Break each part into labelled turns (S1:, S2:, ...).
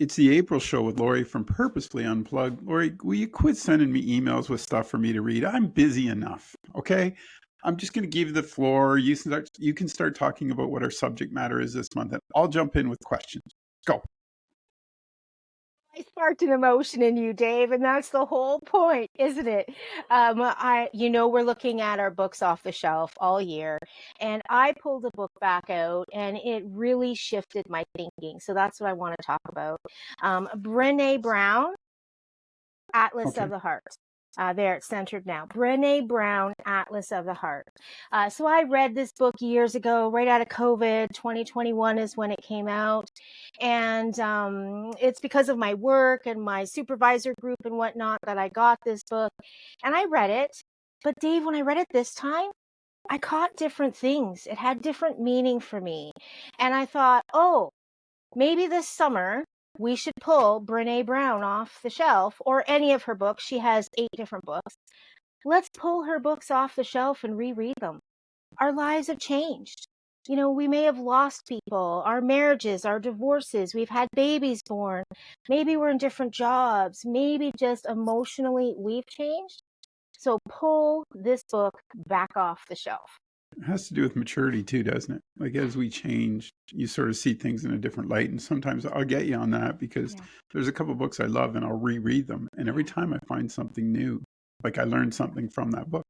S1: It's the April show with Lori from Purposely Unplugged. Lori, will you quit sending me emails with stuff for me to read? I'm busy enough, okay? I'm just going to give you the floor. You can start talking about what our subject matter is this month, and I'll jump in with questions. Go.
S2: I sparked an emotion in you, Dave, and that's the whole point, isn't it? We're looking at our books off the shelf all year, and I pulled a book back out, and it really shifted my thinking. So that's what I want to talk about. Brené Brown, Atlas
S1: Okay.
S2: of the Heart. There, it's centered now. Brené Brown, Atlas of the Heart. So I read this book years ago, right out of COVID. 2021 is when it came out. And it's because of my work and my supervisor group and whatnot that I got this book. And I read it. But Dave, when I read it this time, I caught different things. It had different meaning for me. And I thought, oh, maybe this summer we should pull Brené Brown off the shelf, or any of her books. She has 8 different books. Let's pull her books off the shelf and reread them. Our lives have changed. We may have lost people, our marriages, our divorces, we've had babies born. Maybe we're in different jobs. Maybe just emotionally we've changed. So pull this book back off the shelf.
S1: It has to do with maturity too, doesn't it? Like as we change, you sort of see things in a different light. And sometimes I'll get you on that because there's a couple of books I love and I'll reread them. And every time I find something new, like I learned something from that book.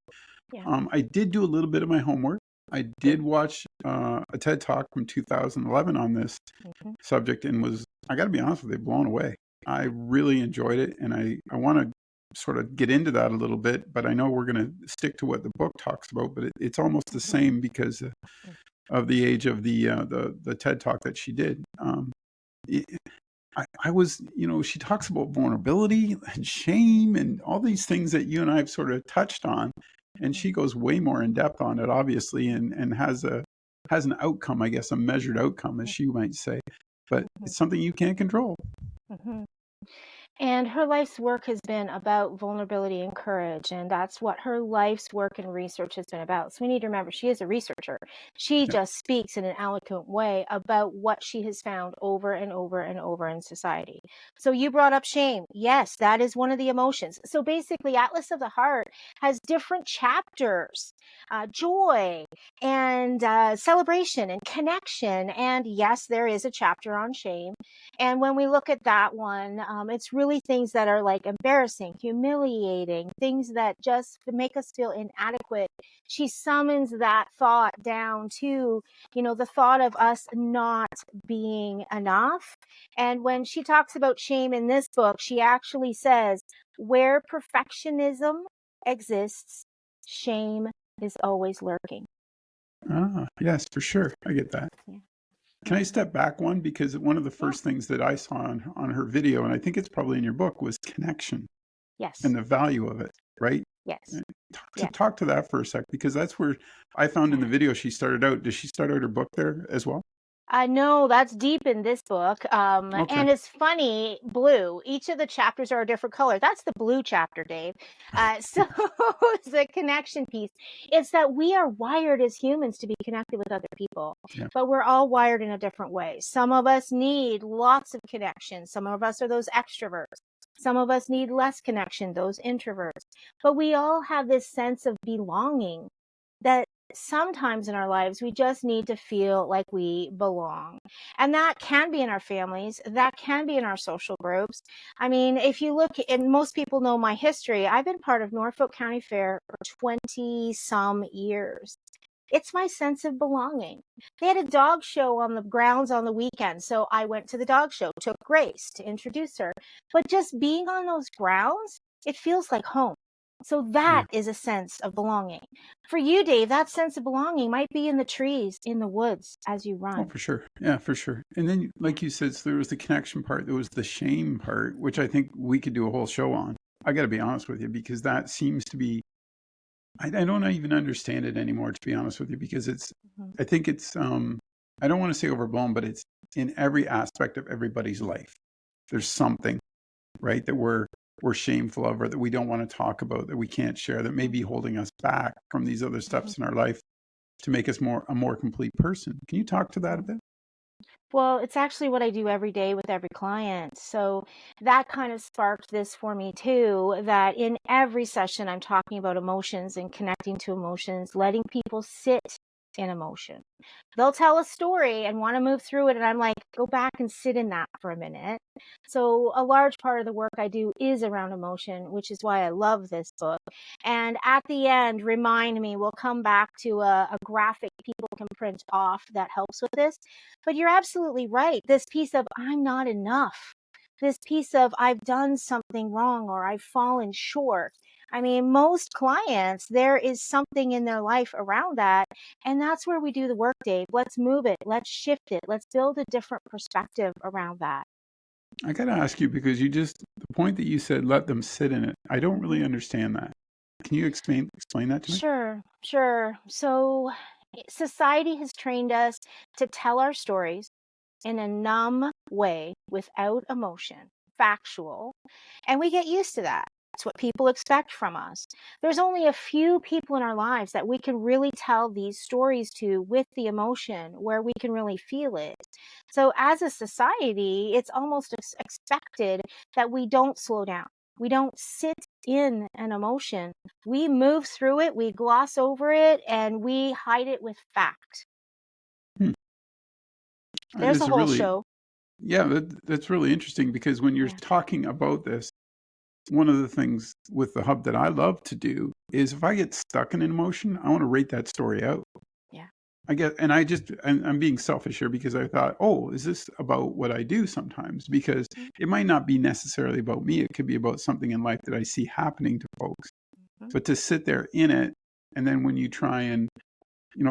S1: I did do a little bit of my homework. I did watch a TED Talk from 2011 on this subject and I got to be honest with you, blown away. I really enjoyed it. And I want to sort of get into that a little bit, but I know we're going to stick to what the book talks about, but it's almost the same because of the age of the TED Talk that she did. I was, she talks about vulnerability and shame and all these things that you and I have sort of touched on. And she goes way more in depth on it, obviously, and has an outcome, I guess, a measured outcome, as she might say. But it's something you can't control.
S2: And her life's work has been about vulnerability and courage. And that's what her life's work and research has been about. So we need to remember she is a researcher. She just speaks in an eloquent way about what she has found over and over and over in society. So you brought up shame. Yes, that is one of the emotions. So basically, Atlas of the Heart has different chapters, joy and celebration and connection. And yes, there is a chapter on shame. And when we look at that one, it's really things that are like embarrassing, humiliating, things that just make us feel inadequate. She summons that thought down to, the thought of us not being enough. And when she talks about shame in this book, she actually says, where perfectionism exists, shame is always lurking.
S1: Yes, for sure. I get that.
S2: Yeah.
S1: Can I step back one? Because one of the first things that I saw on her video, and I think it's probably in your book, was connection.
S2: Yes.
S1: And the value of it, right?
S2: Yes.
S1: Talk to that for a sec, because that's where I found in the video she started out. Does she start out her book there as well?
S2: No, that's deep in this book. And it's funny, blue. Each of the chapters are a different color. That's the blue chapter, Dave. So it's a connection piece. It's that we are wired as humans to be connected with other people, but we're all wired in a different way. Some of us need lots of connection. Some of us are those extroverts. Some of us need less connection, those introverts. But we all have this sense of belonging that sometimes in our lives, we just need to feel like we belong. And that can be in our families. That can be in our social groups. I mean, if you look, and most people know my history, I've been part of Norfolk County Fair for 20 some years. It's my sense of belonging. They had a dog show on the grounds on the weekend. So I went to the dog show, took Grace to introduce her. But just being on those grounds, it feels like home. So that is a sense of belonging. For you, Dave, that sense of belonging might be in the trees, in the woods as you run.
S1: Oh, for sure. Yeah, for sure. And then, like you said, so there was the connection part, there was the shame part, which I think we could do a whole show on. I got to be honest with you, because that seems to be, I don't even understand it anymore, to be honest with you, because I think it's, I don't want to say overblown, but it's in every aspect of everybody's life. There's something, right, that we're shameful of, or that we don't want to talk about, that we can't share, that may be holding us back from these other steps in our life to make us a more complete person. Can you talk to that a bit?
S2: Well, it's actually what I do every day with every client. So that kind of sparked this for me too, that in every session, I'm talking about emotions and connecting to emotions, letting people sit in emotion. They'll tell a story and want to move through it. And I'm like, go back and sit in that for a minute. So a large part of the work I do is around emotion, which is why I love this book. And at the end, remind me, we'll come back to a graphic people can print off that helps with this. But you're absolutely right. This piece of I'm not enough, this piece of I've done something wrong or I've fallen short. I mean, most clients, there is something in their life around that. And that's where we do the work, Dave. Let's move it. Let's shift it. Let's build a different perspective around that.
S1: I got to ask you because the point that you said, let them sit in it. I don't really understand that. Can you explain that to me?
S2: Sure, sure. So society has trained us to tell our stories in a numb way without emotion, factual, and we get used to that. That's what people expect from us. There's only a few people in our lives that we can really tell these stories to with the emotion, where we can really feel it. So, as a society, it's almost expected that we don't slow down. We don't sit in an emotion. We move through it, we gloss over it, and we hide it with fact.
S1: Hmm.
S2: There's
S1: This
S2: a
S1: is
S2: whole
S1: really,
S2: show.
S1: yeah, that's really interesting because when you're
S2: Yeah.
S1: talking about this, one of the things with the hub that I love to do is if I get stuck in an emotion, I want to rate that story out.
S2: Yeah.
S1: I'm being selfish here because I thought, oh, is this about what I do sometimes? Because it might not be necessarily about me. It could be about something in life that I see happening to folks.
S2: Mhm.
S1: But to sit there in it, and then when you try and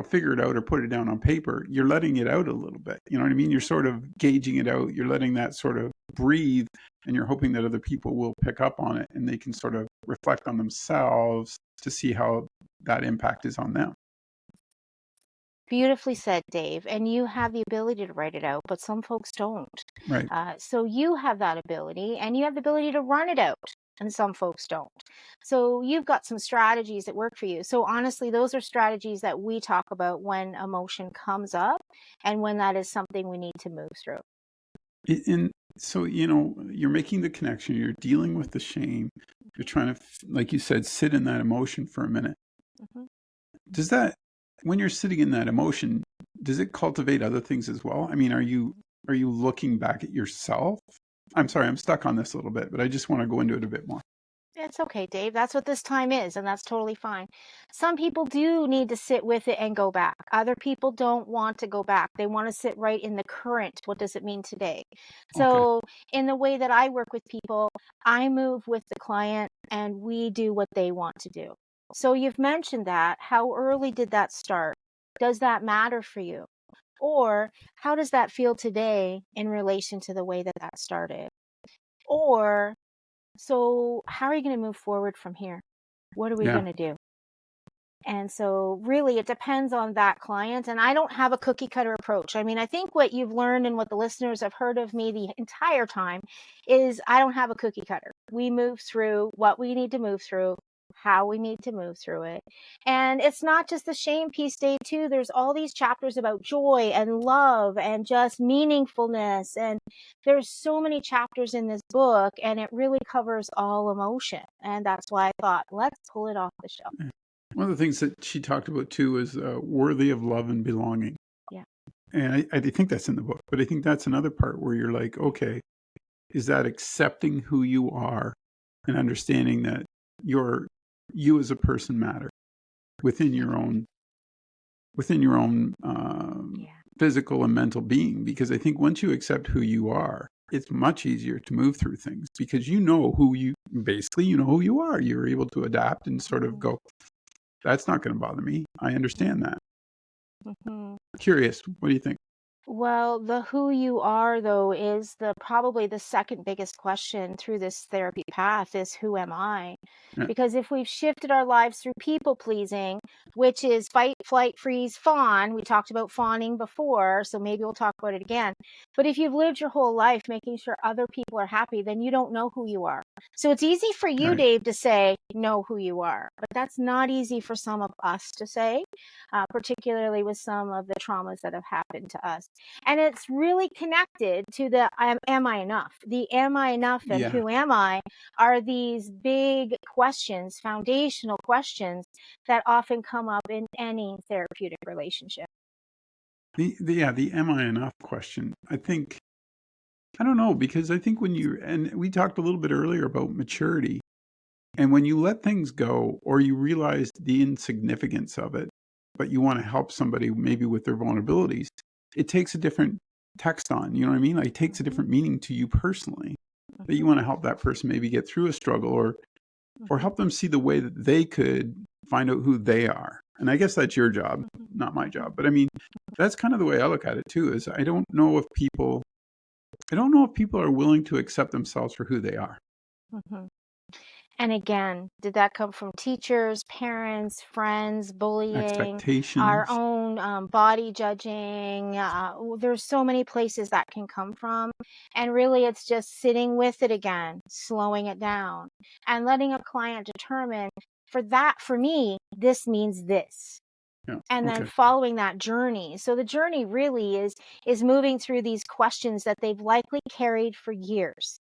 S1: figure it out or put it down on paper, you're letting it out a little bit. You know what I mean? You're sort of gauging it out. You're letting that sort of breathe, and you're hoping that other people will pick up on it and they can sort of reflect on themselves to see how that impact is on them.
S2: Beautifully said, Dave. And you have the ability to write it out, but some folks don't.
S1: Right.
S2: So you have that ability and you have the ability to run it out, and some folks don't. So you've got some strategies that work for you. So honestly, those are strategies that we talk about when emotion comes up and when that is something we need to move through.
S1: And so, you're making the connection, you're dealing with the shame, you're trying to, like you said, sit in that emotion for a minute.
S2: Mhm.
S1: Does that, when you're sitting in that emotion, does it cultivate other things as well? I mean, are you looking back at yourself? I'm sorry, I'm stuck on this a little bit, but I just want to go into it a bit more.
S2: It's okay, Dave. That's what this time is, and that's totally fine. Some people do need to sit with it and go back. Other people don't want to go back. They want to sit right in the current. What does it mean today?
S1: Okay.
S2: So, in the way that I work with people, I move with the client and we do what they want to do. So, you've mentioned that. How early did that start? Does that matter for you? Or how does that feel today in relation to the way that that started? Or so, how are you going to move forward from here? What are we
S1: Yeah.
S2: going to do? And so, really, it depends on that client. And I don't have a cookie cutter approach. I mean, I think what you've learned and what the listeners have heard of me the entire time is I don't have a cookie cutter. We move through what we need to move through, how we need to move through it. And it's not just the shame piece, Dave, too. There's all these chapters about joy and love and just meaningfulness. And there's so many chapters in this book, and it really covers all emotion. And that's why I thought, let's pull it off the shelf.
S1: One of the things that she talked about too is worthy of love and belonging.
S2: Yeah.
S1: And I think that's in the book, but I think that's another part where you're like, okay, is that accepting who you are and understanding that you as a person matter within your own
S2: Yeah.
S1: physical and mental being? Because I think once you accept who you are, it's much easier to move through things because you know who you are. You're able to adapt and sort of
S2: Mhm.
S1: go, that's not going to bother me. I understand that.
S2: Mhm.
S1: Curious, what do you think?
S2: Well, the who you are though is the probably the second biggest question through this therapy path is who am I?
S1: Yeah.
S2: Because if we've shifted our lives through people pleasing, which is fight, flight, freeze, fawn, we talked about fawning before, so maybe we'll talk about it again. But if you've lived your whole life making sure other people are happy, then you don't know who you are. So it's easy for you,
S1: Right.
S2: Dave, to say, know who you are. But that's not easy for some of us to say, particularly with some of the traumas that have happened to us. And it's really connected to the am I enough? The am I enough and
S1: Yeah.
S2: who am I are these big questions, foundational questions that often come up in any therapeutic relationship.
S1: The am I enough question. I don't know, because I think and we talked a little bit earlier about maturity, and when you let things go or you realize the insignificance of it, but you want to help somebody maybe with their vulnerabilities, it takes a different text on, you know what I mean? Like, it takes a different meaning to you personally, that you want to help that person maybe get through a struggle, or help them see the way that they could find out who they are. And I guess that's your job, not my job. But I mean, that's kind of the way I look at it too, is I don't know if people are willing to accept themselves for who they are.
S2: Mhm. And again, did that come from teachers, parents, friends, bullying, our
S1: Expectations.
S2: own body judging? There's so many places that can come from. And really, it's just sitting with it again, slowing it down, and letting a client determine for me, this means this.
S1: Yeah.
S2: And then
S1: Okay.
S2: following that journey. So the journey really is moving through these questions that they've likely carried for years,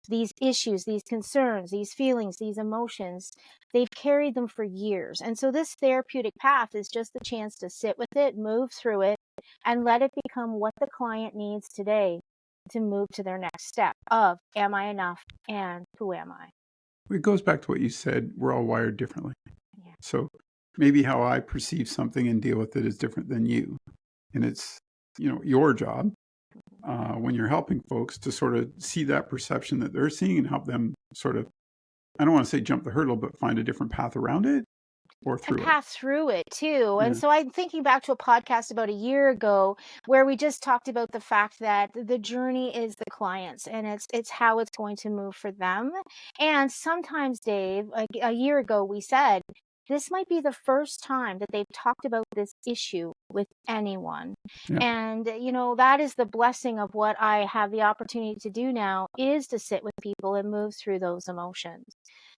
S2: these issues, these concerns, these feelings, these emotions. They've carried them for years. And so this therapeutic path is just the chance to sit with it, move through it, and let it become what the client needs today to move to their next step of am I enough and who am I?
S1: It goes back to what you said. We're all wired differently.
S2: Yeah.
S1: So maybe how I perceive something and deal with it is different than you. And it's, your job when you're helping folks to sort of see that perception that they're seeing and help them sort of, I don't want to say jump the hurdle, but find a different path around it or
S2: And
S1: through it.
S2: pass through it too. And
S1: Yeah.
S2: so I'm thinking back to a podcast about a year ago where we just talked about the fact that the journey is the clients and it's how it's going to move for them. And sometimes, Dave, a year ago we said this might be the first time that they've talked about this issue with anyone.
S1: Yeah.
S2: And that is the blessing of what I have the opportunity to do now, is to sit with people and move through those emotions.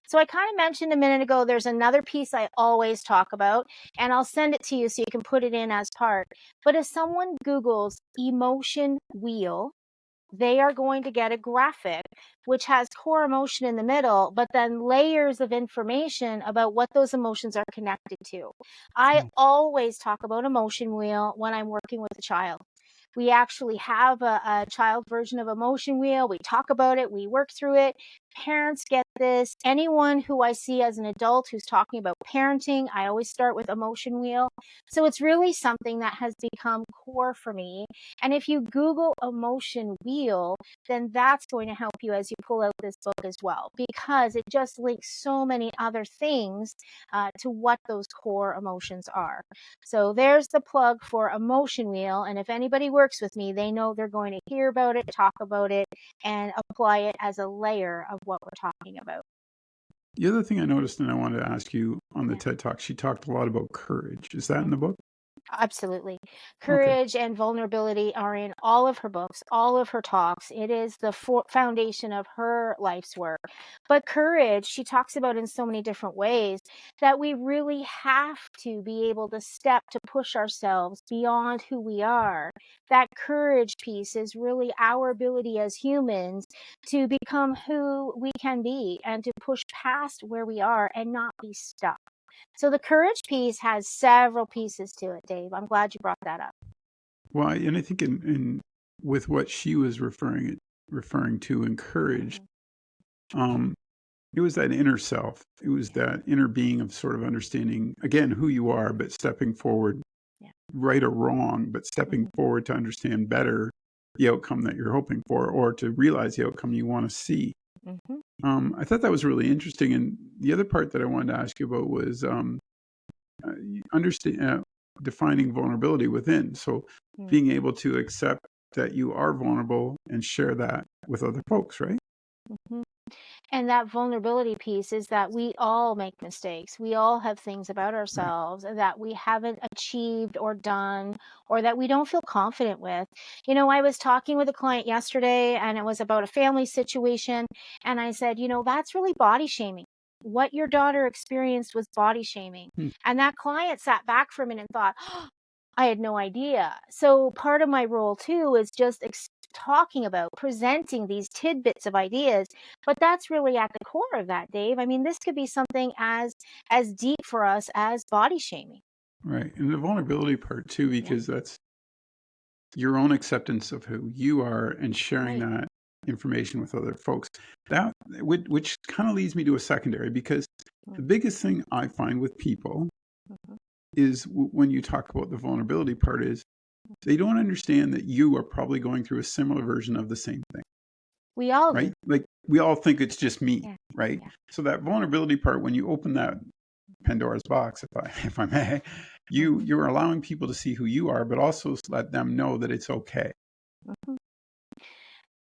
S2: So I kind of mentioned a minute ago, there's another piece I always talk about, and I'll send it to you so you can put it in as part. But if someone Googles emotion wheel, they are going to get a graphic which has core emotion in the middle, but then layers of information about what those emotions are connected to. I always talk about emotion wheel when I'm working with a child. We actually have a child version of emotion wheel. We talk about it, we work through it. Parents get this. Anyone who I see as an adult who's talking about parenting, I always start with emotion wheel. So it's really something that has become core for me. And if you Google emotion wheel, then that's going to help you as you pull out this book as well, because it just links so many other things to what those core emotions are. So there's the plug for emotion wheel. And if anybody works with me, they know they're going to hear about it, talk about it, and apply it as a layer of what we're talking about.
S1: The other thing I noticed, and I wanted to ask you on the
S2: Yeah.
S1: TED Talk, she talked a lot about courage. Is that in the book?
S2: Absolutely.
S1: Okay.
S2: Courage and vulnerability are in all of her books, all of her talks. It is the foundation of her life's work. But courage, she talks about in so many different ways, that we really have to be able to step to push ourselves beyond who we are. That courage piece is really our ability as humans to become who we can be and to push past where we are and not be stuck. So the courage piece has several pieces to it, Dave. I'm glad you brought that up.
S1: Well, and I think in with what she was referring to in courage, um, it was that inner self. It was that inner being of sort of understanding again who you are, but stepping forward,
S2: Yeah.
S1: right or wrong, but stepping forward to understand better the outcome that you're hoping for, or to realize the outcome you want to see.
S2: Mm-hmm.
S1: I thought that was really interesting. And the other part that I wanted to ask you about was understand defining vulnerability within. So being able to accept that you are vulnerable and share that with other folks, right?
S2: Mm-hmm. And that vulnerability piece is that we all make mistakes. We all have things about
S1: Right.
S2: ourselves that we haven't achieved or done, or that we don't feel confident with. I was talking with a client yesterday and it was about a family situation. And I said, that's really body shaming. What your daughter experienced was body shaming.
S1: Hmm.
S2: And that client sat back for a minute and thought, I had no idea. So part of my role too is just talking about presenting these tidbits of ideas, but that's really at the core of that, Dave. I mean, this could be something as deep for us as body shaming.
S1: Right. And the vulnerability part too,
S2: Yeah,
S1: because that's your own acceptance of who you are and sharing
S2: right.
S1: that information with other folks. That which kind of leads me to a secondary, because the
S2: Mm,
S1: biggest thing I find with people
S2: mhm.
S1: is when you talk about the vulnerability part is they don't understand that you are probably going through a similar version of the same thing,
S2: We all do.
S1: right? Like we all think it's just me,
S2: Yeah,
S1: right?
S2: yeah.
S1: So that vulnerability part, when you open that Pandora's box, if I may,
S2: Mhm,
S1: you're allowing people to see who you are, but also let them know that it's okay.
S2: mhm.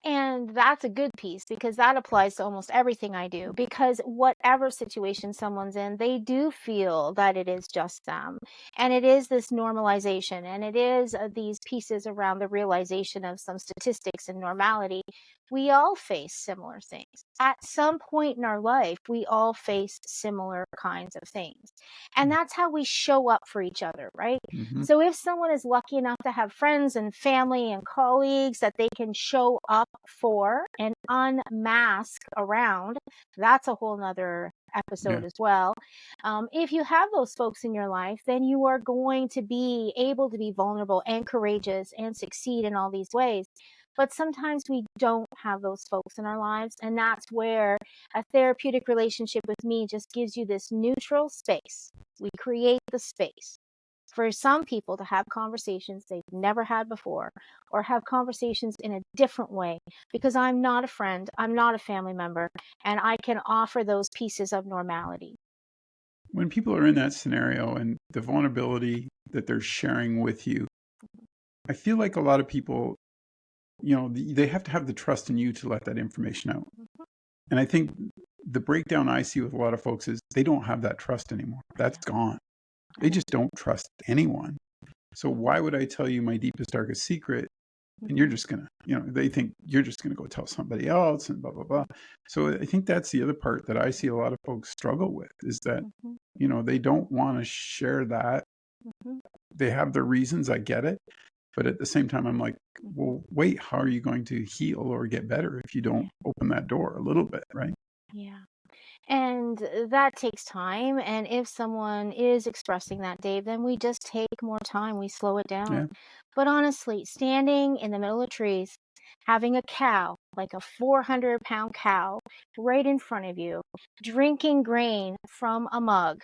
S2: And that's a good piece because that applies to almost everything I do. Because whatever situation someone's in, they do feel that it is just them. And it is this normalization, and it is these pieces around the realization of some statistics and normality. We all face similar things. At some point in our life, we all face similar kinds of things. And that's how we show up for each other, right?
S1: Mm-hmm.
S2: So if someone is lucky enough to have friends and family and colleagues that they can show up for and unmask around, that's a whole nother
S1: Yeah.
S2: episode as well. If you have those folks in your life, then you are going to be able to be vulnerable and courageous and succeed in all these ways. But sometimes we don't have those folks in our lives. And that's where a therapeutic relationship with me just gives you this neutral space. We create the space for some people to have conversations they've never had before, or have conversations in a different way, because I'm not a friend, I'm not a family member, and I can offer those pieces of normality.
S1: When people are in that scenario and the vulnerability that they're sharing with you, I feel like a lot of people, they have to have the trust in you to let that information out. And I think the breakdown I see with a lot of folks is they don't have that trust anymore.
S2: I
S1: That's
S2: know,
S1: gone.
S2: I
S1: They
S2: know.
S1: just don't trust anyone. So
S2: Mhm,
S1: why would I tell you my deepest, darkest secret? And you're
S2: mhm,
S1: just gonna, they think you're just gonna go tell somebody else and blah blah blah. So I think that's the other part that I see a lot of folks struggle with is that,
S2: mhm,
S1: they don't want to share that.
S2: mhm,
S1: They have their reasons, I get it. But at the same time, I'm like,
S2: mhm.
S1: well, wait, how are you going to heal or get better if you don't
S2: Yeah,
S1: open that door a little bit, right?
S2: yeah. And that takes time. And if someone is expressing that, Dave, then we just take more time. We slow it down.
S1: Yeah.
S2: But honestly, standing in the middle of trees, having a cow, like a 400-pound cow, right in front of you, drinking grain from a mug,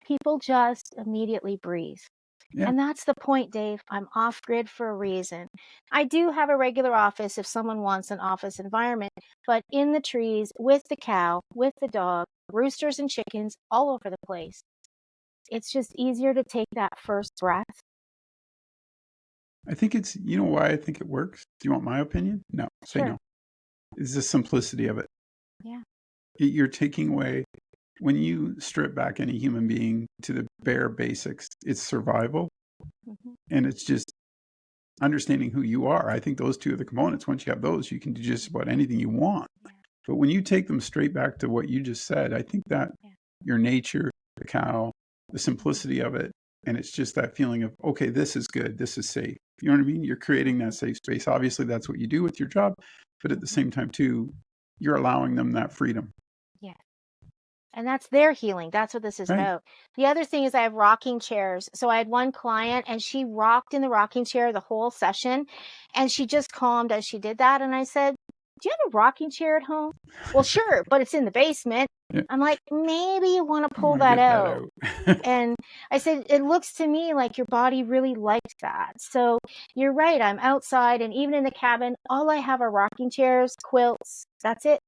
S2: people just immediately breathe.
S1: Yeah.
S2: And that's the point, Dave. I'm off grid for a reason. I do have a regular office if someone wants an office environment, but in the trees with the cow, with the dog, roosters and chickens all over the place. It's just easier to take that first breath.
S1: I think you know why I think it works? Do you want my opinion? No, say
S2: Sure.
S1: no. It's the simplicity of it.
S2: Yeah.
S1: You're taking away, when you strip back any human being to the bare basics, it's survival
S2: Hmm.
S1: and it's just understanding who you are. I think those two are the components. Once you have those, you can do just about anything you want.
S2: Yeah.
S1: But when you take them straight back to what you just said, I think that
S2: Yeah.
S1: your nature, the cow, the
S2: Hmm.
S1: simplicity of it, and it's just that feeling of, okay, this is good, this is safe. You know what I mean? You're creating that
S2: Hmm.
S1: safe space. Obviously, that's what you do with your job, but at the
S2: Hmm.
S1: same time, too, you're allowing them that freedom,
S2: Yeah. And that's their healing. That's what this is
S1: right?
S2: about. The other thing is I have rocking chairs. So I had one client and she rocked in the rocking chair the whole session and she just calmed as she did that. And I said, "Do you have a rocking chair at home?" "Well, sure, but it's in the basement."
S1: Yeah,
S2: I'm like, "Maybe you want to
S1: you
S2: pull
S1: want to
S2: that
S1: get that
S2: out."
S1: out.
S2: And I said, "It looks to me like your body really liked that." So you're right. I'm outside and even in the cabin, all I have are rocking chairs, quilts. That's it.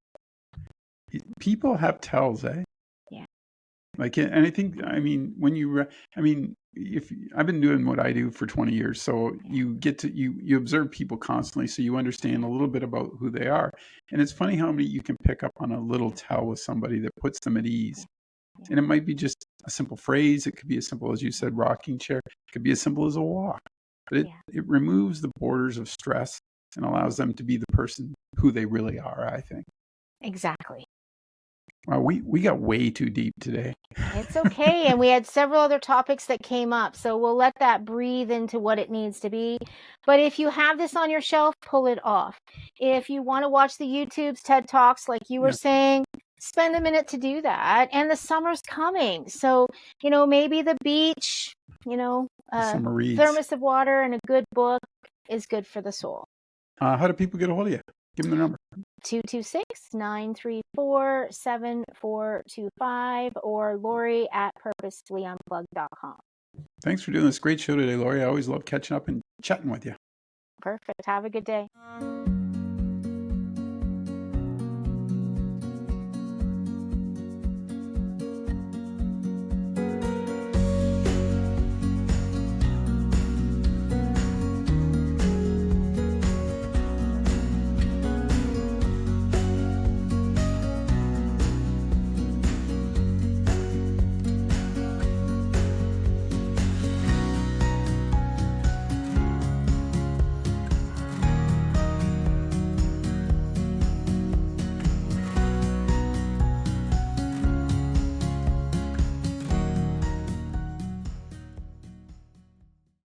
S1: People have tells, eh?
S2: Yeah.
S1: Like, and I think, I mean, I mean, if I've been doing what I do for 20 years, so
S2: Yeah.
S1: you get to, you observe people constantly, so you understand
S2: Yeah.
S1: a little bit about who they are. And it's funny how many you can pick up on a little
S2: Yeah.
S1: tell with somebody that puts them at
S2: Yeah.
S1: ease.
S2: Yeah.
S1: And it might be just a simple phrase. It could be as simple as you said, rocking chair. It could be as simple as a walk. But
S2: Yeah.
S1: it removes the borders of stress and allows them to be the person who they really are, I think.
S2: Exactly.
S1: Wow, we got way too deep today.
S2: It's okay. And we had several other topics that came up. So we'll let that breathe into what it needs to be. But if you have this on your shelf, pull it off. If you want to watch the YouTubes, TED Talks, like you were
S1: Yeah.
S2: saying, spend a minute to do that. And the summer's coming. So, maybe the beach,
S1: Summer reads.
S2: thermos of water and a good book is good for the soul.
S1: How do people get a hold of you? Give them the number.
S2: 226-934-7425 or Lori at purposefullyunplugged.com.
S1: Thanks for doing this great show today, Lori. I always love catching up and chatting with you.
S2: Perfect. Have a good day.